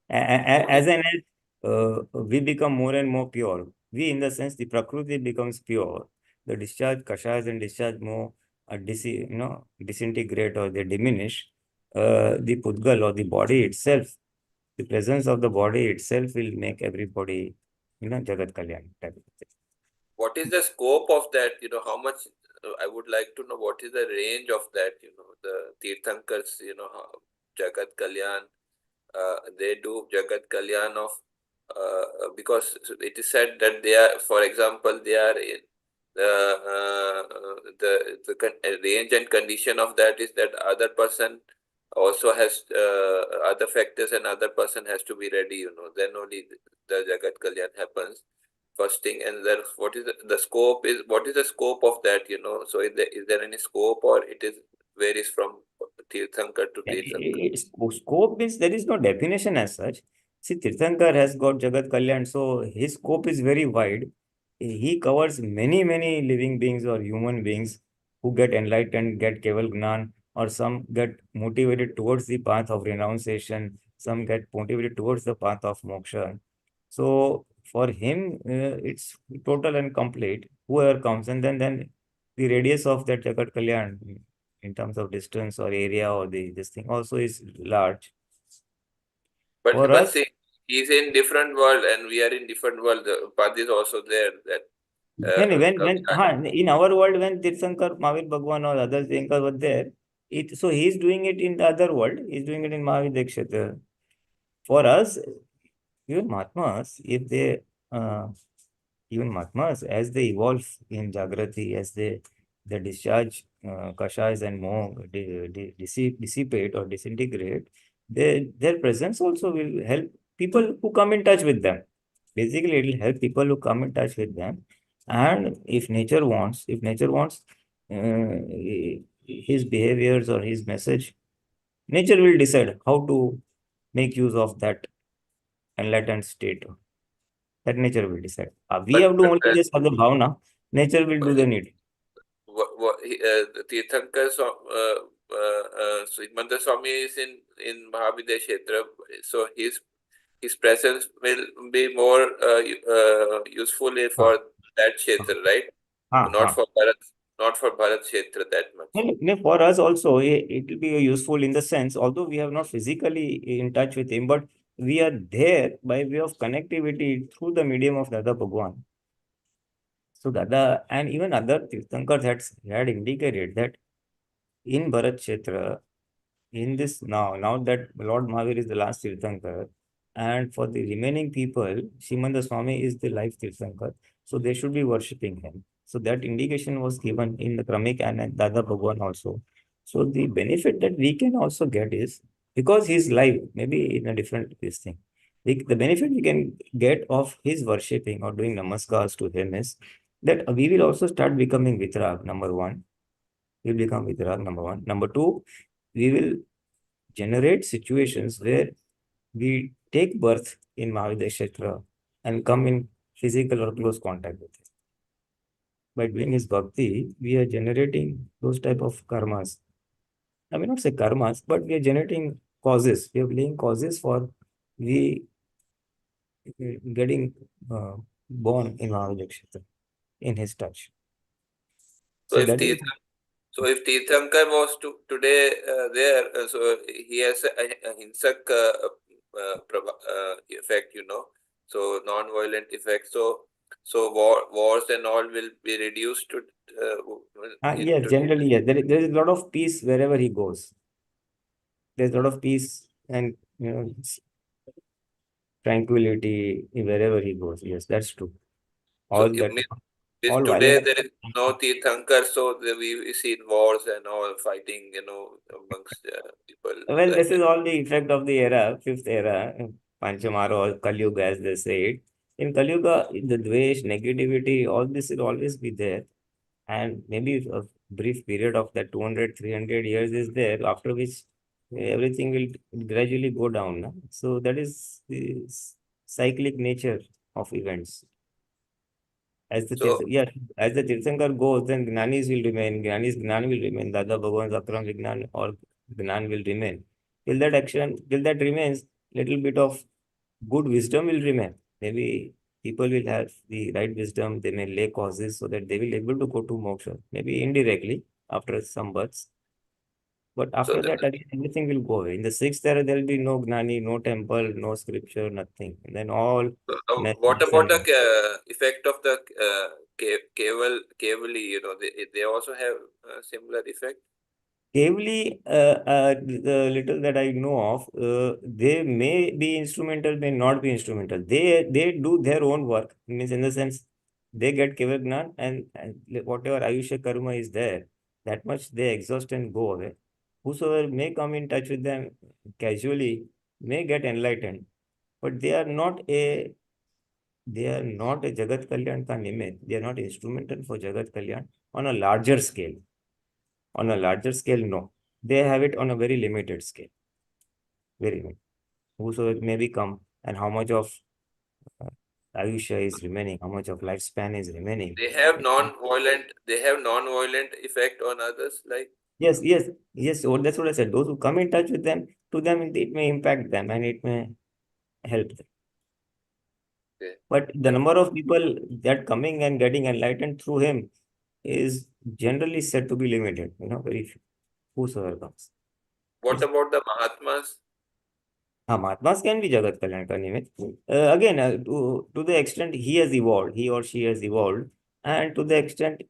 As we become more and more pure, we, in the sense, the Prakriti becomes pure. The discharge, kashas and discharge more disintegrate or they diminish. The Pudgal or the body itself, the presence of the body itself will make everybody, Jagat Kalyan type of thing. What is the scope of that? How much? I would like to know what is the range of that. The Tirthankars, Jagat Kalyan. They do Jagat Kalyan of because it is said that they are, for example, they are in the range and condition of that is that other person also has other factors and other person has to be ready. Then only the Jagat Kalyan happens. First thing, and then what is the scope is, what is the scope of that? So is there any scope, or it is varies from Tirthankar to Tirthankar? Scope means there is no definition as such. See, Tirthankar has got Jagat Kalyan, so his scope is very wide. He covers many, many living beings or human beings who get enlightened, get Keval Gnan, or some get motivated towards the path of renunciation, some get motivated towards the path of moksha. So for him, it's total and complete. Whoever comes, and then the radius of that Jagat Kalyan in terms of distance or area or this thing also is large. But For us, see, he's in different world and we are in different world. The path is also there. That in our world, when Tirthankar, Mahavir Bhagwan or other thinkers were there, so he's doing it in the other world. He's doing it in Mahavir Kshetra. For us, even Mahatmas, if they even Mahatmas, as they evolve in Jagruti, as they discharge kashas and more dissipate or disintegrate, their presence also will help people who come in touch with them. Basically, it will help people who come in touch with them. And if nature wants his behaviors or his message, nature will decide how to make use of that enlightened state. That nature will decide. We have to only just have the bhavana. Nature will do the need. The Tirthankar Srimanta Swami is in Mahavidya Kshetra, so his presence will be more useful for that Kshetra, right? Not for Bharat Kshetra that much. For us also, it will be useful in the sense, although we have not physically in touch with him, but we are there by way of connectivity through the medium of Dada Bhagwan. So Dada and even other Tirthankars had indicated that in Bharat Kshetra, in this now that Lord Mahavir is the last Tirthankar, and for the remaining people, Srimanta Swami is the life Tirthankar, so they should be worshipping him. So that indication was given in the Kramik and Dada Bhagwan also. So the benefit that we can also get is, because he's live, maybe in a different this thing, the benefit we can get of his worshipping or doing namaskars to him is that we will also start becoming vitrag, number one. We'll become vitrag, number one. Number two, we will generate situations where we take birth in Mahavir Kshetra and come in physical or close contact with him. By doing his bhakti, we are generating those type of karmas. I may not say karmas, but we are generating causes. We are laying causes for we getting born in Mahavyakshetra, in his touch. So So if that is Tirthankar was today there, so he has a Hinsak effect, so non-violent effect. So wars and all will be reduced to. yes, generally yes. There is a lot of peace wherever he goes. There's a lot of peace and tranquility wherever he goes. Yes, that's true. So All that, if all today violence. there is no Tirthankar, so we see wars and all fighting, amongst people. Well, this is all the effect of the era, fifth era, Panchamara or Kali Yuga, as they say it. In Kali Yuga, the dvesh, negativity, all this will always be there. And maybe a brief period of that 200, 300 years is there, after which everything will gradually go down. No? So that is the cyclic nature of events. As the So as the Tirthankar goes, then Gnanis will remain, Gnan will remain, Dada Bhagwan's Akram Vignan or Gnan will remain. Till that remains, little bit of good wisdom will remain. Maybe people will have the right wisdom, they may lay causes so that they will able to go to moksha, maybe indirectly after some births. But after that, again, everything will go away. In the sixth era, there will be no Gnani, no temple, no scripture, nothing. And then all what about and the effect of the Kevali? They also have similar effect. Kevali, the little that I know of, they may be instrumental, may not be instrumental. They do their own work. Means in the sense, they get Keval Gnan and whatever Ayusha Karma is there, that much they exhaust and go away. Whosoever may come in touch with them casually may get enlightened, but they are not a Jagat Kalyan ka nimit. They are not instrumental for Jagat Kalyan on a larger scale. On a larger scale, no. They have it on a very limited scale. Very limited. Whosoever may become and how much of Ayusha is remaining, how much of lifespan is remaining. They have non-violent effect on others, like. Yes. Oh, that's what I said. Those who come in touch with them, to them it may impact them and it may help them. Okay. But the number of people that coming and getting enlightened through him is generally said to be limited. Very few. Whosoever comes. What about the Mahatmas? Mahatmas can be Jagat Kalyan ka nimit. Again, to the extent he has evolved, he or she has evolved, and to the extent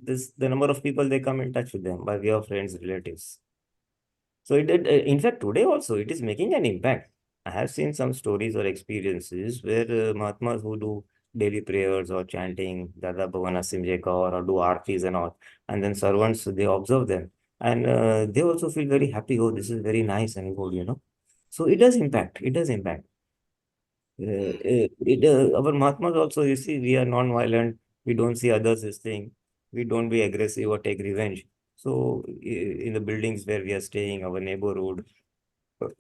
the number of people they come in touch with them by way of friends, relatives. So in fact, today also it is making an impact. I have seen some stories or experiences where Mahatmas who do daily prayers or chanting, Dada Bhagwan Aptaputra or do artis and all, and then servants, they observe them. And they also feel very happy. Oh, this is very nice and good. So it does impact. It does impact. Our Mahatmas also, you see, we are non-violent. We don't see others as thing. We don't be aggressive or take revenge. So in the buildings where we are staying, our neighborhood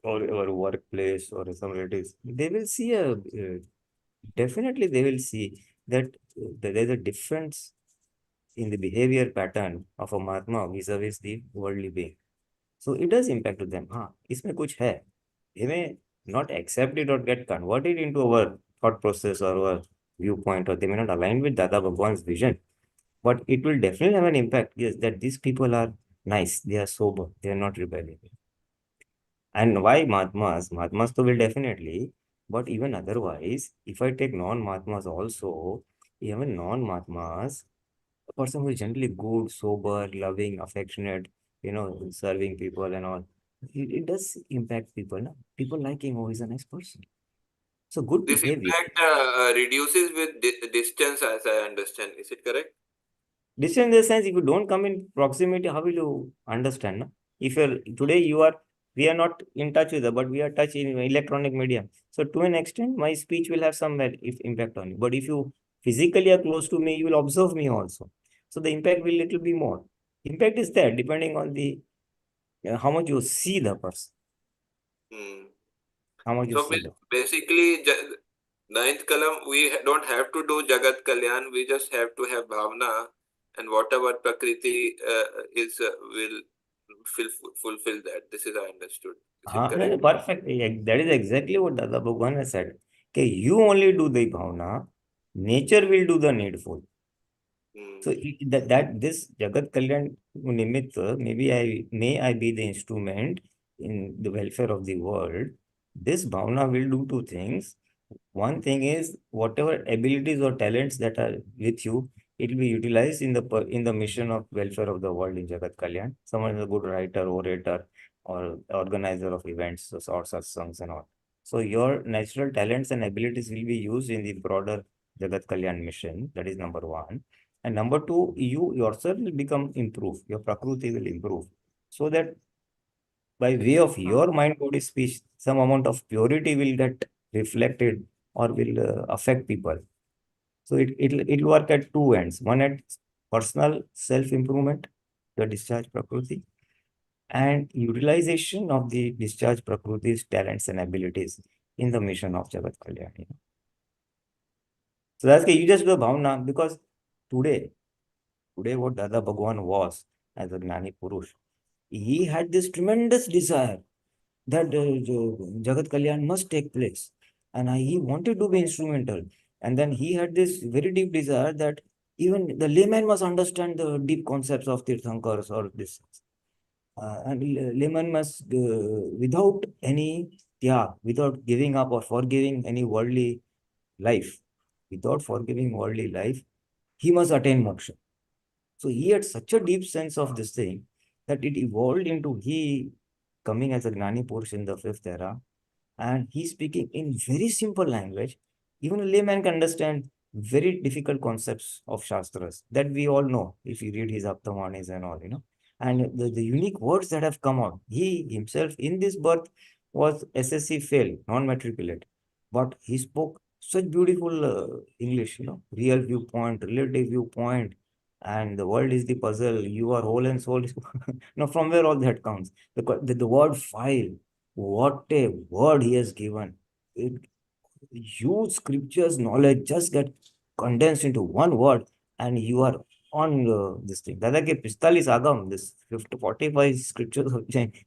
or our workplace or some relatives, they will see definitely they will see that there is a difference in the behavior pattern of a Mahatma vis-a-vis the worldly being. So it does impact to them. इसमें कुछ है. They may not accept it or get converted into our thought process or our viewpoint, or they may not align with Dada Bhagwan's vision. But it will definitely have an impact, yes, that these people are nice, they are sober, they are not rebellious. And why Mahatmas? Mahatmas will definitely, but even otherwise, if I take non-Mahatmas also, even non-Mahatmas, a person who is generally good, sober, loving, affectionate, serving people and all, it does impact people. No? People like him, oh, he's a nice person. So good This behavior. impact reduces with distance, as I understand. Is it correct? Distance in the sense, if you don't come in proximity, how will you understand? No? If we are not in touch with her, but we are touch in electronic medium. So to an extent, my speech will have some impact on you. But if you physically are close to me, you will observe me also. So the impact will little be more. Impact is there depending on the how much you see the person. How much you So see them. basically, ninth Kalam, we don't have to do Jagat Kalyan, we just have to have Bhavna, and whatever Prakriti is will fulfill that. This is I understood. Is it correct? Perfect. That is exactly what Dada Bhagwan has said. Okay, you only do the bhavna, nature will do the needful. So that this Jagat Kalyan Nimitta, may I be the instrument in the welfare of the world. This bhavna will do two things. One thing is whatever abilities or talents that are with you, it will be utilized in the mission of welfare of the world in Jagat Kalyan. Someone is a good writer, orator, or organizer of events or satsangs and all. So your natural talents and abilities will be used in the broader Jagat Kalyan mission. That is number one. And number two, you yourself will become improved. Your Prakriti will improve. So that by way of your mind, body, speech, some amount of purity will get reflected or will affect people. So it'll work at two ends. One at personal self-improvement, the discharge Prakriti, and utilization of the discharge Prakriti's talents and abilities in the mission of Jagat Kalyan. So that's why you just do bhavna, because today what Dada Bhagwan was as a Gnani Purush, he had this tremendous desire that Jagat Kalyan must take place. And he wanted to be instrumental. And then he had this very deep desire that even the layman must understand the deep concepts of Tirthankars or this. And layman must, without any tyag, without giving up or forgiving any worldly life, he must attain moksha. So he had such a deep sense of this thing that it evolved into he coming as a Gnani Purush in the fifth era, and he's speaking in very simple language. Even a layman can understand very difficult concepts of Shastras that we all know if you read his Aptamanis and all, And the unique words that have come out. He himself in this birth was SSC fail, non-matriculate, but he spoke such beautiful English, real viewpoint, relative viewpoint, and the world is the puzzle. You are whole and soul. From where all that comes? The word file, what a word he has given. Huge scriptures knowledge just get condensed into one word, and you are on this thing. Dada ke 45 agam, this 45 scriptures,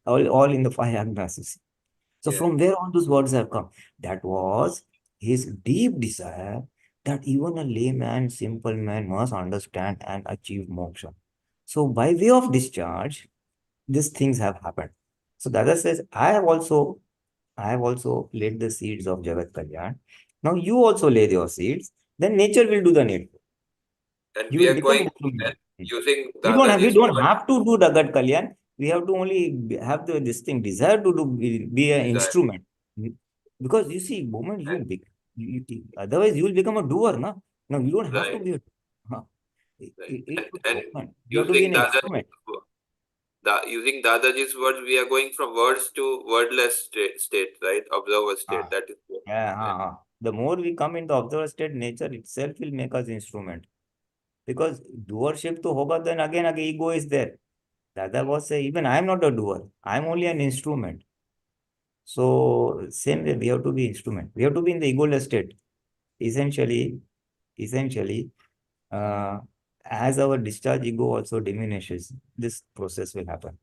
all in the 5 agnas. So from where all those words have come? That was his deep desire that even a layman, simple man must understand and achieve moksha. So by way of discharge, these things have happened. So Dada says, I have also laid the seeds of Jagat Kalyan. Now you also lay your seeds. Then nature will do the needful. And You we will are become going instrumental. using We don't Dadaji's have to do Jagat Kalyan. We have to only have this thing, desire to be an instrument. Because you see, moment otherwise you will become a doer, na? No, you don't have to be a and you have to be an using instrument. using Dadaji's words, we are going from words to wordless state, right? Observer state. That is The more we come into observer state, nature itself will make us instrument. Because doership to hoga, then again ego is there. Dada was say, even I am not a doer. I am only an instrument. So same way, we have to be instrument. We have to be in the egoless state. Essentially, as our discharge ego also diminishes, this process will happen.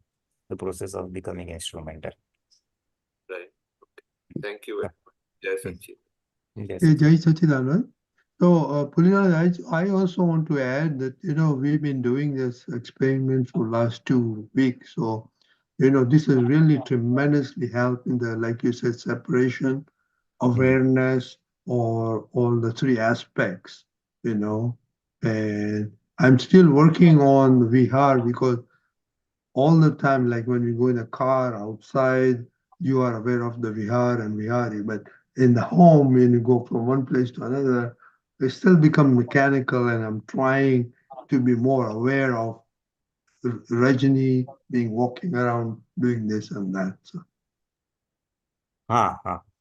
The process of becoming instrumental. right. Okay. Thank you very much. Jai Satchi. Jai Sachidanand. So, Pulinanandji, I also want to add that, we've been doing this experiment for last 2 weeks. So, this has really tremendously helped in the, like you said, separation, awareness, or all the 3 aspects, And I'm still working on vihara because all the time, like when we go in a car outside, you are aware of the vihara and vihari, but in the home, when you go from one place to another, they still become mechanical, and I'm trying to be more aware of Rajini being walking around doing this and that. So.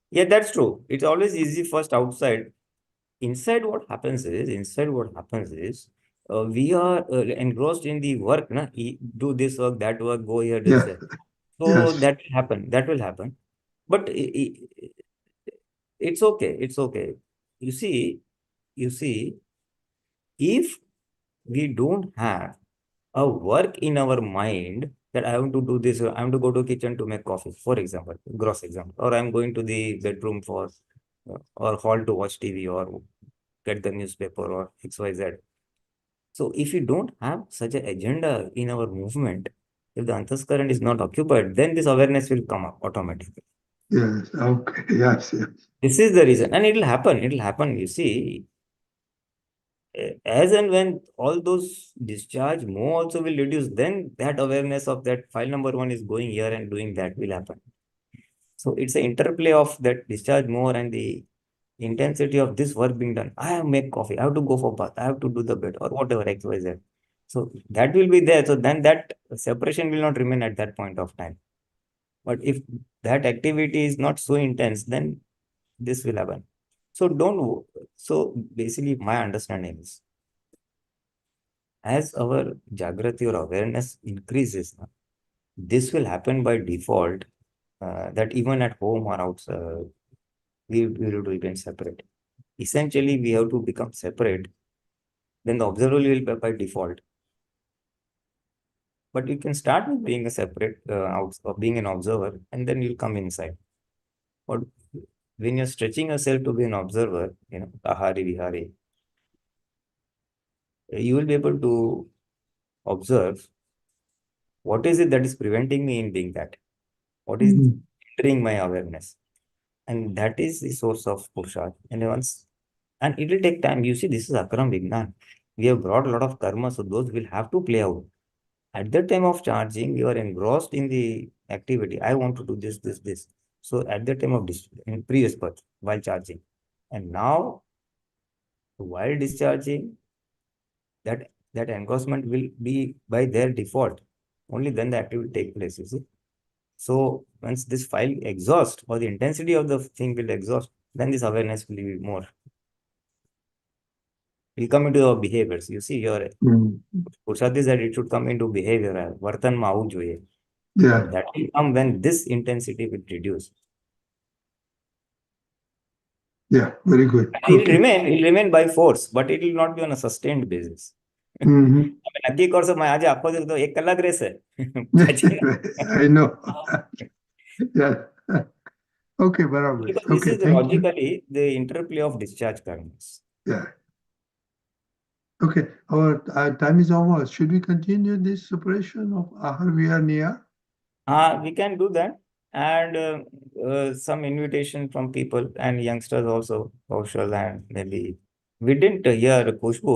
Yeah, that's true. It's always easy first outside. Inside what happens is, we are engrossed in the work, na? Do this work, that work, go here, this there. So Yes. that will happen. But it's okay. you see, if we don't have a work in our mind that I have to do this, I have to go to kitchen to make coffee, for example, gross example, or I'm going to the bedroom for or hall to watch TV or get the newspaper or XYZ. So if you don't have such an agenda in our movement, if the antaskarana is not occupied, then this awareness will come up automatically. Yes, okay, yes, yes. This is the reason, and it will happen, you see. As and when all those discharge more also will reduce, then that awareness of that file number 1 is going here and doing that will happen. So it's an interplay of that discharge more and the intensity of this work being done. I have to make coffee, I have to go for bath, I have to do the bed or whatever XYZ. So that will be there. So then that separation will not remain at that point of time. But if that activity is not so intense, then this will happen. So basically my understanding is, as our Jagruti or awareness increases, this will happen by default, that even at home or outside, we will remain separate. Essentially, we have to become separate. Then the observer will be by default. But you can start with being a separate, being an observer, and then you'll come inside. But when you're stretching yourself to be an observer, ahari, vihara, you will be able to observe what is it that is preventing me in being that? What is hindering my awareness? And that is the source of Purusharth. And it will take time. You see, this is Akram Vignan. We have brought a lot of karma, so those will have to play out. At the time of charging, you are engrossed in the activity. I want to do this, this, this. So at the time of in previous birth, while charging. And now, while discharging, that engrossment will be by their default. Only then the activity will take place, you see. So once this file exhausts or the intensity of the thing will exhaust, then this awareness will be more. Will come into your behaviors. You see, your Purusharth is that it should come into behavior. Vartan ma avu જોઈએ. Yeah, But that will come when this intensity will reduce. yeah, very good. It will remain by force, but it will not be on a sustained basis. નક્કી કરશો આજે આખો દિવસ તો 1 કલાક રહેશે. I know. Yeah. Okay, barabar. Because this Okay, is thank you. logically the interplay of discharge karmas. Yeah. Okay, our time is almost. Should we continue this separation of ahar, vihara, nihar? We can do that. And some invitation from people and youngsters also, social, and maybe we didn't hear Khushbu.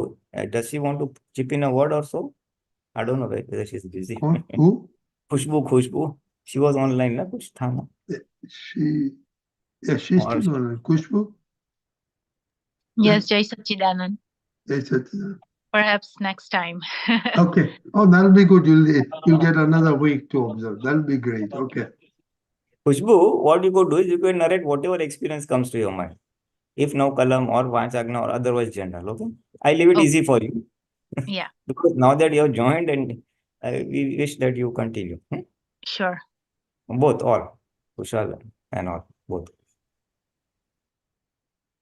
Does she want to chip in a word or so? I don't know whether she's busy. Who? Khushbu. She was online, na? Kuch tha, na? She's still online. Khushbu? Yes, Jai Sachidanand. Jai Sachidanand. Perhaps next time. Okay. Oh, that'll be good. You'll get another week to observe. That'll be great. Okay. Khushbu, what you could do is you could narrate whatever experience comes to your mind. If now Kalam or Vanchagna or otherwise general, okay? I leave it easy for you. Yeah. Because now that you have joined and we wish that you continue. Sure. Both, all. Kushal and all, both.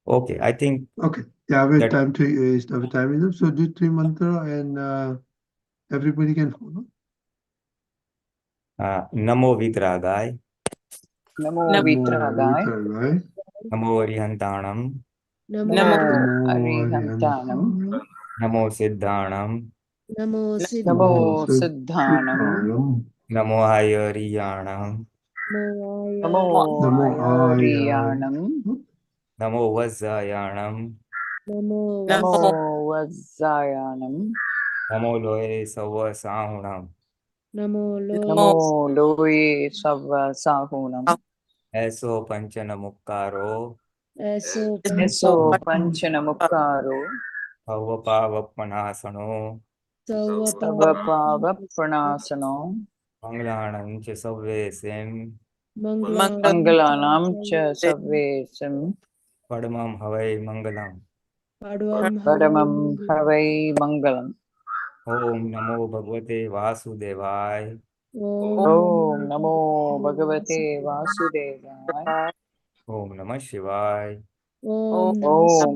Okay, I think. Okay. Yeah, we have time to time is up. So do 3 mantra and everybody can follow. Namo vitragay. Namo vitragay. Namo arihantanam. Namo arihantanam. Namo siddhanam. Namo siddhanam. Namo hayariyanam. Namo hayariyanam. Namo vazzayanam. Namo vazzayanam. Namo loye savva sahunam. Namo loye savva sahunam. Eso panchanamukkaro. Eso panchanamukkaro. Avapavappanasano. Avapavappanasano. Manglanam cha savvesim. Mangalanam cha savvesim. Padamam havai mangalam. Padamam havai mangalam. Om Namo Bhagavate Vasudevaya. Om Namo Bhagavate Vasudevaya. Om Namah Shivaya. Om